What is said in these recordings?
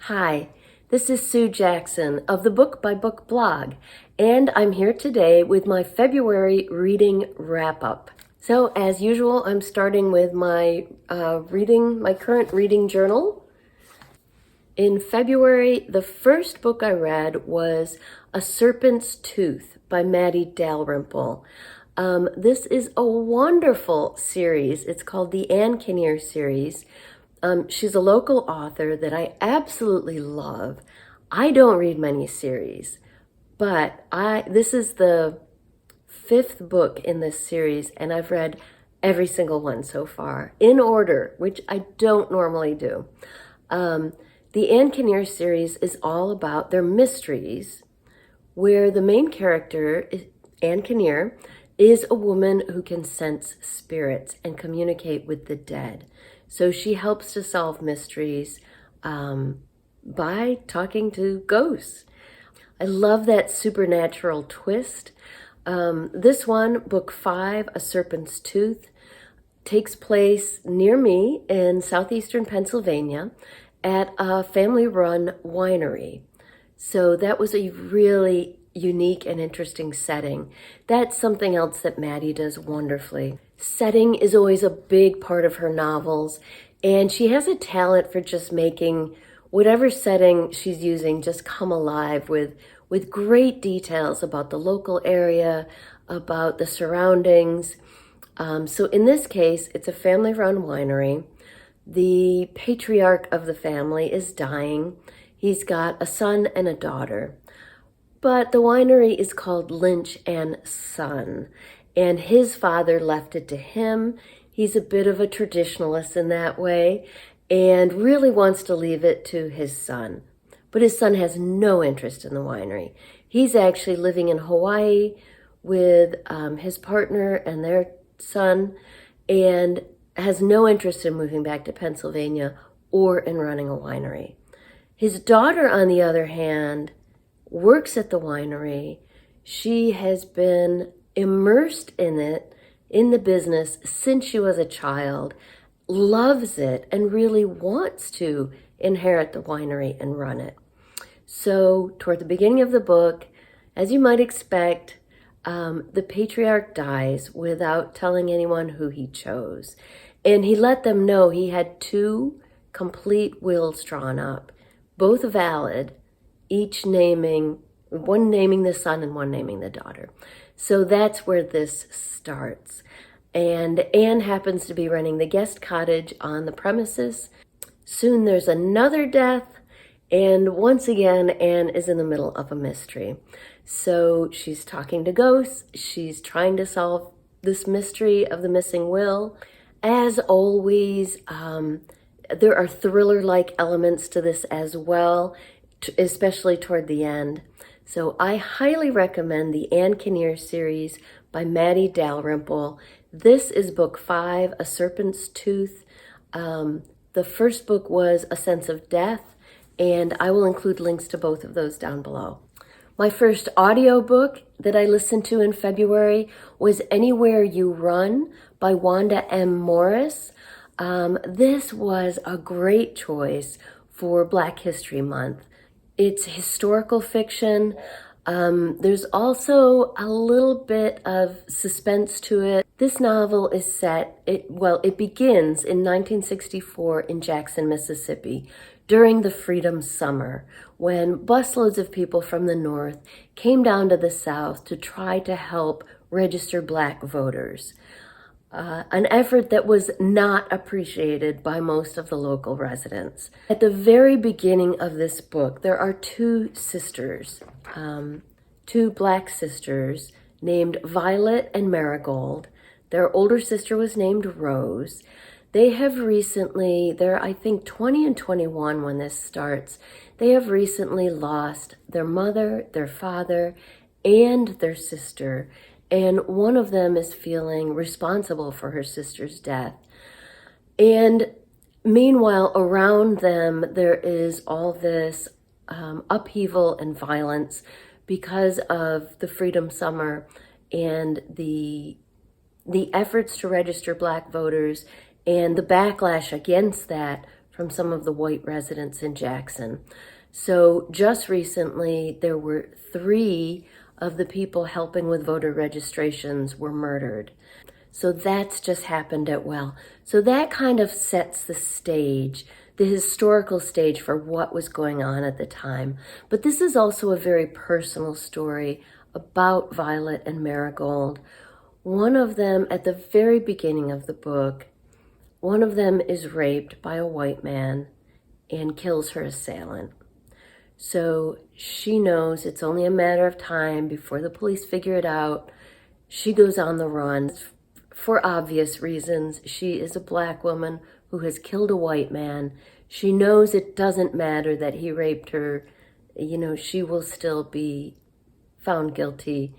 Hi, this is Sue Jackson of the Book by Book blog, and I'm here today with my February reading wrap-up. So, as usual, I'm starting with my current reading journal. In February, the first book I read was A Serpent's Tooth by Maddie Dalrymple. This is a wonderful series. It's called the Ann Kinnear series. She's a local author that I absolutely love. I don't read many series, but this is the fifth book in this series, and I've read every single one so far, in order, which I don't normally do. The Ann Kinnear series is all about their mysteries, where the main character, Ann Kinnear, is a woman who can sense spirits and communicate with the dead. So she helps to solve mysteries by talking to ghosts. I love that supernatural twist. This one, book 5, A Serpent's Tooth, takes place near me in southeastern Pennsylvania at a family-run winery. So that was a really unique and interesting setting. That's something else that Maddie does wonderfully. Setting is always a big part of her novels, and she has a talent for just making whatever setting she's using just come alive with great details about the local area, about the surroundings. So in this case, it's a family-run winery. The patriarch of the family is dying. He's got a son and a daughter. But the winery is called Lynch and Son, and his father left it to him. He's a bit of a traditionalist in that way and really wants to leave it to his son. But his son has no interest in the winery. He's actually living in Hawaii with his partner and their son, and has no interest in moving back to Pennsylvania or in running a winery. His daughter, on the other hand, works at the winery. She has been immersed in it, in the business, since she was a child, loves it, and really wants to inherit the winery and run it. So toward the beginning of the book, as you might expect, the patriarch dies without telling anyone who he chose. And he let them know he had 2 complete wills drawn up, both valid, each one naming the son and one naming the daughter. So that's where this starts. And Anne happens to be running the guest cottage on the premises. Soon there's another death, and once again, Anne is in the middle of a mystery. So she's talking to ghosts. She's trying to solve this mystery of the missing will. As always, there are thriller-like elements to this as well, especially toward the end. So I highly recommend the Ann Kinnear series by Maddie Dalrymple. This is book 5, A Serpent's Tooth. The first book was A Sense of Death, and I will include links to both of those down below. My first audiobook that I listened to in February was Anywhere You Run by Wanda M. Morris. This was a great choice for Black History Month. It's historical fiction. There's also a little bit of suspense to it. This novel is it begins in 1964 in Jackson, Mississippi, during the Freedom Summer, when busloads of people from the North came down to the South to try to help register Black voters. An effort that was not appreciated by most of the local residents. At the very beginning of this book, there are 2 sisters, 2 Black sisters named Violet and Marigold. Their older sister was named Rose. They have recently, they're I think 20 and 21 when this starts, they have recently lost their mother, their father, and their sister. And one of them is feeling responsible for her sister's death. And meanwhile, around them, there is all this upheaval and violence because of the Freedom Summer and the efforts to register Black voters and the backlash against that from some of the white residents in Jackson. So just recently, there were 3 of the people helping with voter registrations were murdered. So that's just happened at Well. So that kind of sets the stage, the historical stage for what was going on at the time. But this is also a very personal story about Violet and Marigold. One of them, at the very beginning of the book, one of them is raped by a white man and kills her assailant. So she knows it's only a matter of time before the police figure it out. She goes on the run. For obvious reasons, she is a black woman who has killed a white man. She knows it doesn't matter that he raped her. You know, she will still be found guilty,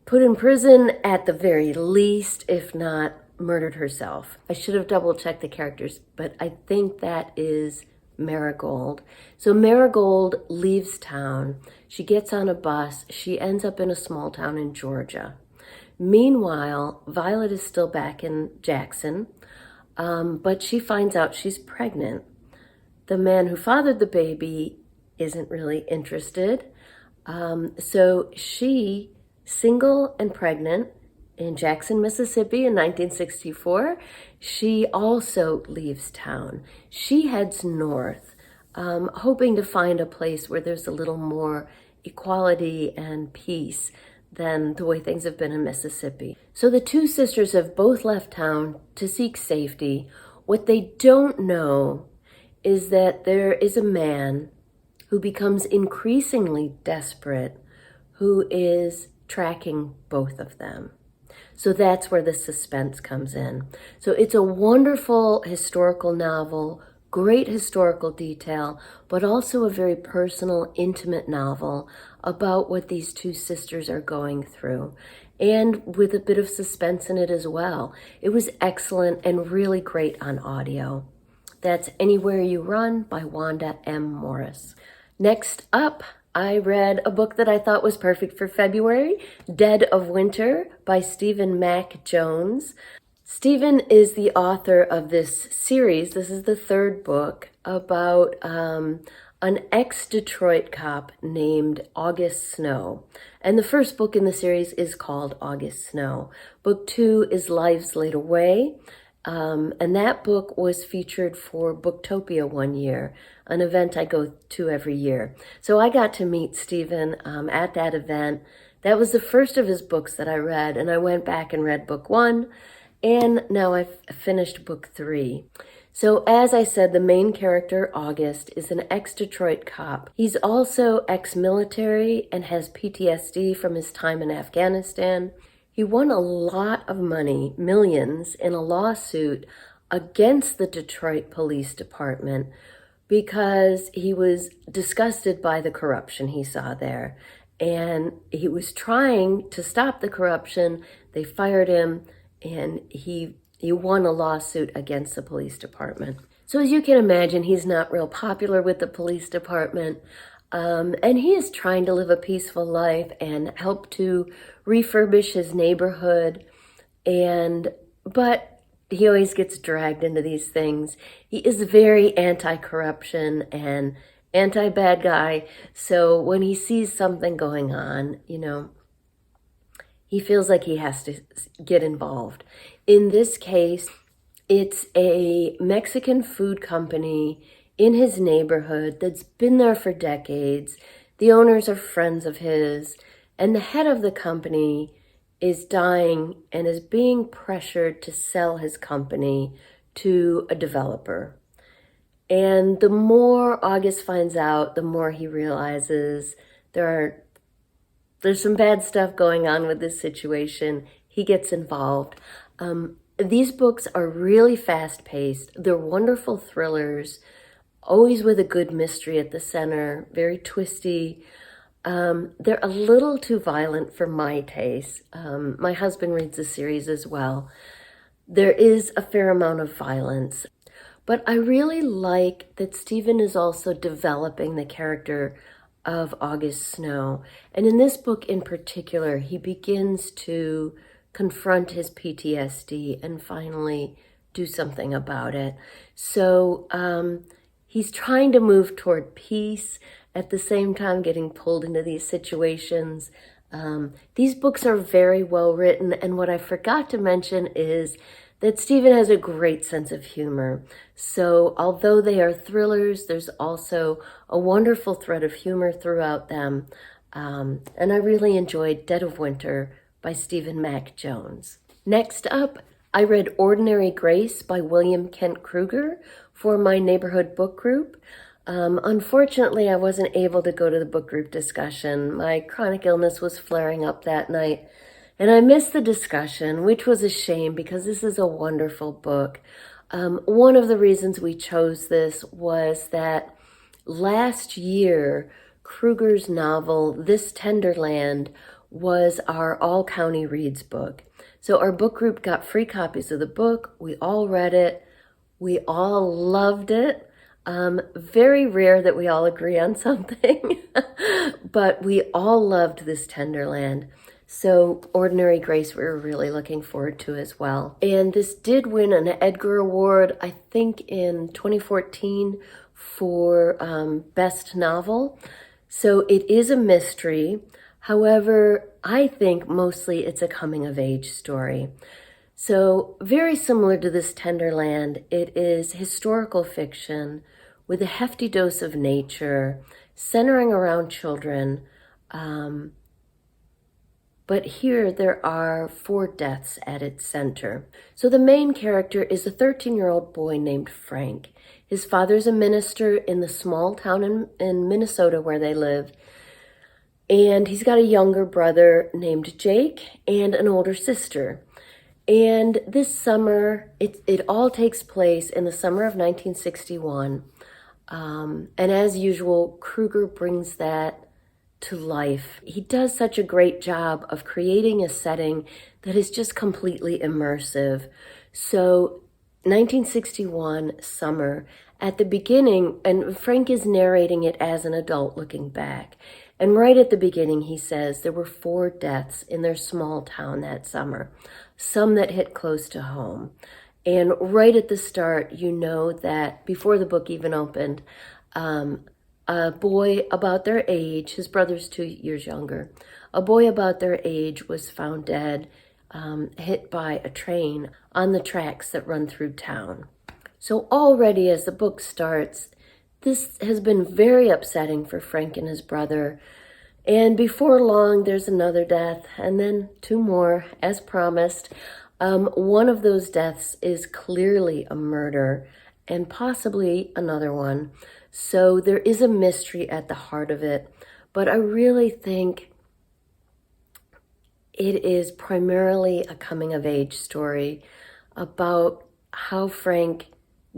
put in prison at the very least, if not murdered herself. I should have double-checked the characters, but I think that is Marigold. So Marigold leaves town. She gets on a bus. She ends up in a small town in Georgia. Meanwhile, Violet is still back in Jackson, but she finds out she's pregnant. The man who fathered the baby isn't really interested. So she, single and pregnant in Jackson, Mississippi in 1964, she also leaves town. She heads north, hoping to find a place where there's a little more equality and peace than the way things have been in Mississippi. So the 2 sisters have both left town to seek safety. What they don't know is that there is a man who becomes increasingly desperate, who is tracking both of them. So that's where the suspense comes in. So it's a wonderful historical novel, great historical detail, but also a very personal, intimate novel about what these 2 sisters are going through, and with a bit of suspense in it as well. It was excellent and really great on audio. That's Anywhere You Run by Wanda M. Morris. Next up, I read a book that I thought was perfect for February, Dead of Winter by Stephen Mack Jones. Stephen is the author of this series. This is the 3rd book about an ex-Detroit cop named August Snow. And the first book in the series is called August Snow. Book 2 is Lives Laid Away. And that book was featured for Booktopia one year, an event I go to every year. So I got to meet Stephen at that event. That was the first of his books that I read, and I went back and read book 1, and now I've finished book 3. So as I said, the main character, August, is an ex-Detroit cop. He's also ex-military and has PTSD from his time in Afghanistan. He won a lot of money, millions, in a lawsuit against the Detroit Police Department because he was disgusted by the corruption he saw there. And he was trying to stop the corruption. They fired him, and he won a lawsuit against the police department. So as you can imagine, he's not real popular with the police department. And he is trying to live a peaceful life and help to refurbish his neighborhood. But he always gets dragged into these things. He is very anti-corruption and anti-bad guy. So when he sees something going on, he feels like he has to get involved. In this case, it's a Mexican food company in his neighborhood that's been there for decades. The owners are friends of his, and the head of the company is dying and is being pressured to sell his company to a developer. And the more August finds out, the more he realizes there's some bad stuff going on with this situation. He gets involved. These books are really fast-paced. They're wonderful thrillers, always with a good mystery at the center, very twisty. They're a little too violent for my taste. My husband reads the series as well. There is a fair amount of violence, but I really like that Stephen is also developing the character of August Snow. And in this book in particular, he begins to confront his PTSD and finally do something about it. So he's trying to move toward peace, at the same time getting pulled into these situations. These books are very well written, and what I forgot to mention is that Stephen has a great sense of humor. So although they are thrillers, there's also a wonderful thread of humor throughout them. And I really enjoyed Dead of Winter by Stephen Mac Jones. Next up, I read Ordinary Grace by William Kent Kruger for my neighborhood book group. Unfortunately, I wasn't able to go to the book group discussion. My chronic illness was flaring up that night, and I missed the discussion, which was a shame because this is a wonderful book. One of the reasons we chose this was that last year, Kruger's novel, This Tender Land, was our all-county reads book. So our book group got free copies of the book. We all read it. We all loved it. Very rare that we all agree on something, but we all loved This Tender Land. So Ordinary Grace, we were really looking forward to as well. And this did win an Edgar Award, I think in 2014 for Best Novel. So it is a mystery. However, I think mostly it's a coming of age story. So very similar to This Tender Land, it is historical fiction with a hefty dose of nature, centering around children. But here there are 4 deaths at its center. So the main character is a 13-year-old boy named Frank. His father's a minister in the small town in Minnesota where they live. And he's got a younger brother named Jake and an older sister. And this summer, it all takes place in the summer of 1961. And as usual, Kruger brings that to life. He does such a great job of creating a setting that is just completely immersive. So 1961 summer, at the beginning, and Frank is narrating it as an adult looking back. And right at the beginning, he says there were 4 deaths in their small town that summer, some that hit close to home. And right at the start, you know that before the book even opened, a boy about their age, his brother's 2 years younger, a boy about their age was found dead, hit by a train on the tracks that run through town. So already as the book starts, this has been very upsetting for Frank and his brother. And before long, there's another death, and then 2 more, as promised. One of those deaths is clearly a murder, and possibly another one. So there is a mystery at the heart of it. But I really think it is primarily a coming-of-age story about how Frank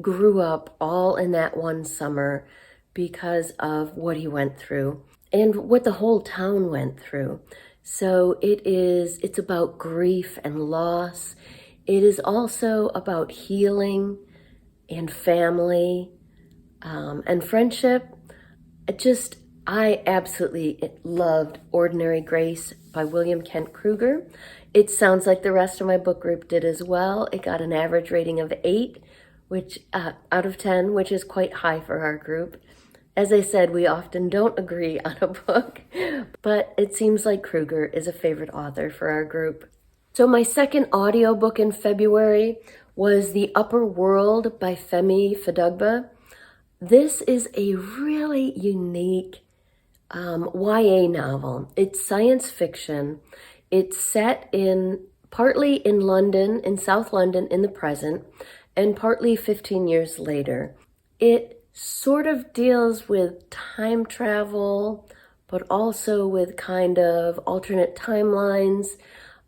grew up all in that one summer because of what he went through and what the whole town went through. So it's about grief and loss. It is also about healing and family and friendship. I absolutely loved Ordinary Grace by William Kent Kruger. It sounds like the rest of my book group did as well. It got an average rating of 8, which out of 10, which is quite high for our group. As I said, we often don't agree on a book, but it seems like Kruger is a favorite author for our group. So my second audiobook in February was The Upper World by Femi Fadugba. This is a really unique YA novel. It's science fiction. It's set partly in London, in South London in the present, and partly 15 years later. It sort of deals with time travel, but also with kind of alternate timelines.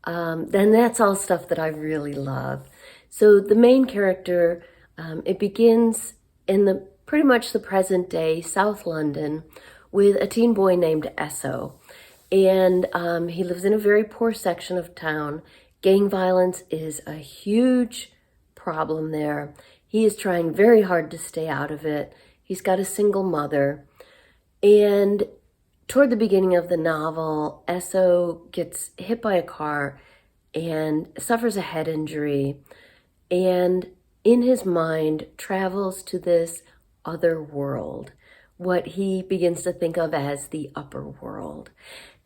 Then that's all stuff that I really love. So the main character, it begins in pretty much the present day South London with a teen boy named Esso. And he lives in a very poor section of town. Gang violence is a huge problem there. He is trying very hard to stay out of it. He's got a single mother. And toward the beginning of the novel, Esso gets hit by a car and suffers a head injury. And in his mind, travels to this other world, what he begins to think of as the upper world.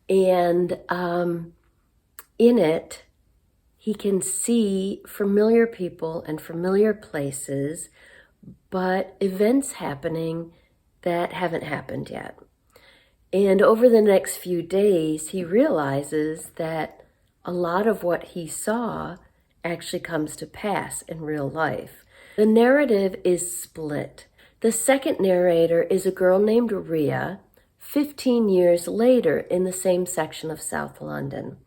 And in it, he can see familiar people and familiar places, but events happening that haven't happened yet. And over the next few days, he realizes that a lot of what he saw actually comes to pass in real life. The narrative is split. The second narrator is a girl named Rhea, 15 years later in the same section of South London.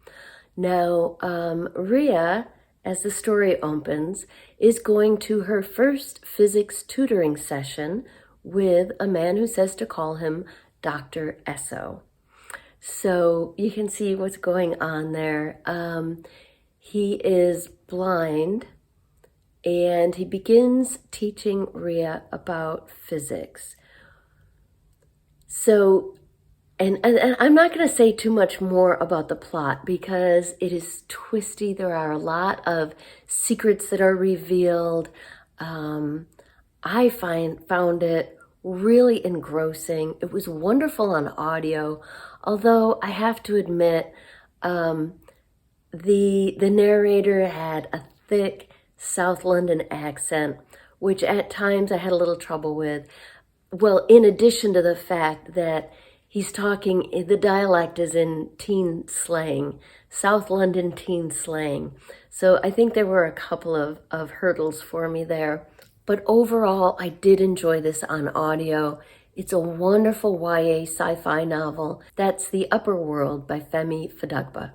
Now, Rhea, as the story opens, is going to her first physics tutoring session with a man who says to call him Dr. Esso. So you can see what's going on there. He is blind, and he begins teaching Rhea about physics. So, and I'm not going to say too much more about the plot because it is twisty. There are a lot of secrets that are revealed. I found it really engrossing. It was wonderful on audio, although I have to admit, the narrator had a thick South London accent, which at times I had a little trouble with. Well, in addition to the fact that he's talking, the dialect is in teen slang, South London teen slang. So I think there were a couple of hurdles for me there. But overall, I did enjoy this on audio. It's a wonderful YA sci-fi novel. That's The Upper World by Femi Fadugba.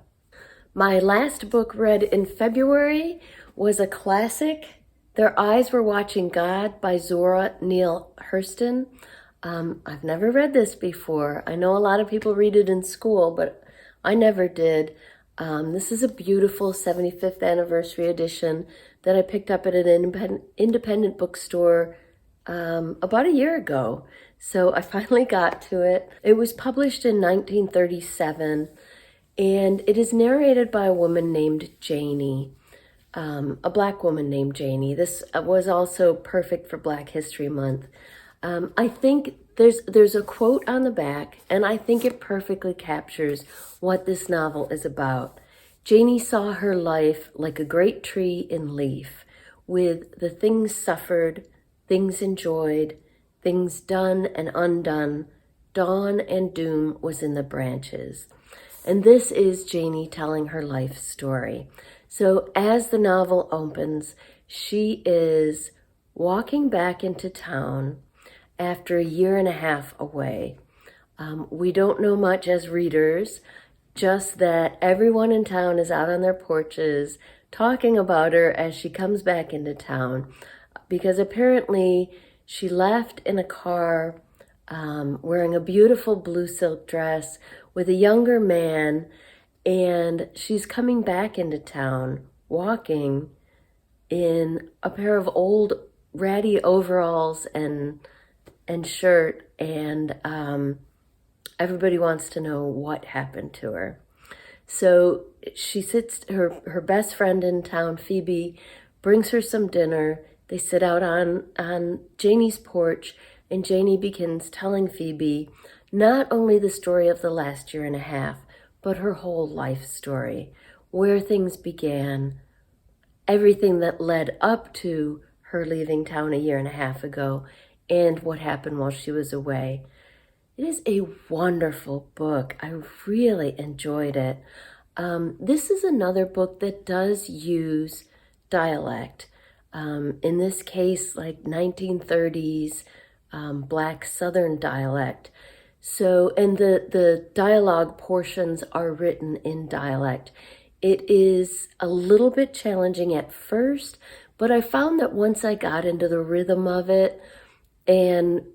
My last book read in February was a classic, Their Eyes Were Watching God by Zora Neale Hurston. I've never read this before. I know a lot of people read it in school, but I never did. This is a beautiful 75th anniversary edition that I picked up at an independent bookstore about a year ago. So I finally got to it. It was published in 1937, and it is narrated by a woman named Janie, a Black woman named Janie. This was also perfect for Black History Month. I think there's a quote on the back, and I think it perfectly captures what this novel is about. Janie saw her life like a great tree in leaf, with the things suffered, things enjoyed, things done and undone. Dawn and doom was in the branches. And this is Janie telling her life story. So as the novel opens, she is walking back into town after a year and a half away. We don't know much as readers, just that everyone in town is out on their porches talking about her as she comes back into town, because apparently she left in a car wearing a beautiful blue silk dress with a younger man, and she's coming back into town walking in a pair of old ratty overalls and shirt, and everybody wants to know what happened to her. So she sits, her best friend in town, Phoebe, brings her some dinner. They sit out on Janie's porch, and Janie begins telling Phoebe not only the story of the last year and a half, but her whole life story, where things began, everything that led up to her leaving town a year and a half ago, and what happened while she was away. It is a wonderful book. I really enjoyed it. This is another book that does use dialect. In this case, like 1930s Black Southern dialect. So, and the dialogue portions are written in dialect. It is a little bit challenging at first, but I found that once I got into the rhythm of it, and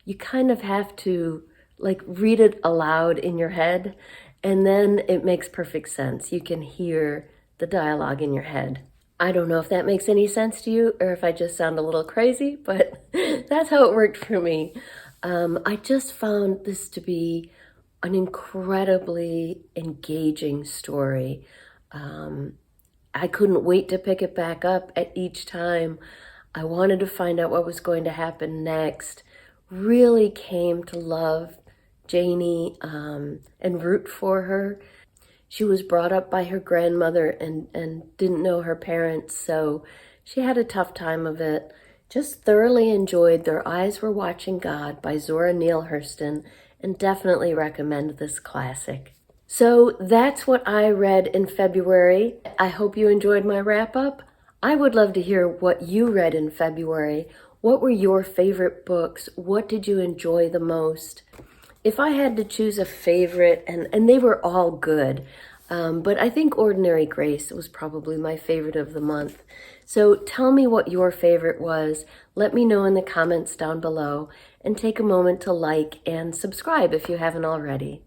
you kind of have to like read it aloud in your head, and then it makes perfect sense. You can hear the dialogue in your head. I don't know if that makes any sense to you or if I just sound a little crazy, but that's how it worked for me. I just found this to be an incredibly engaging story. I couldn't wait to pick it back up at each time. I wanted to find out what was going to happen next. Really came to love Janie and root for her. She was brought up by her grandmother and didn't know her parents, so she had a tough time of it. Just thoroughly enjoyed Their Eyes Were Watching God by Zora Neale Hurston, and definitely recommend this classic. So that's what I read in February. I hope you enjoyed my wrap-up. I would love to hear what you read in February. What were your favorite books? What did you enjoy the most? If I had to choose a favorite, and they were all good, but I think Ordinary Grace was probably my favorite of the month. So tell me what your favorite was. Let me know in the comments down below, and take a moment to like and subscribe if you haven't already.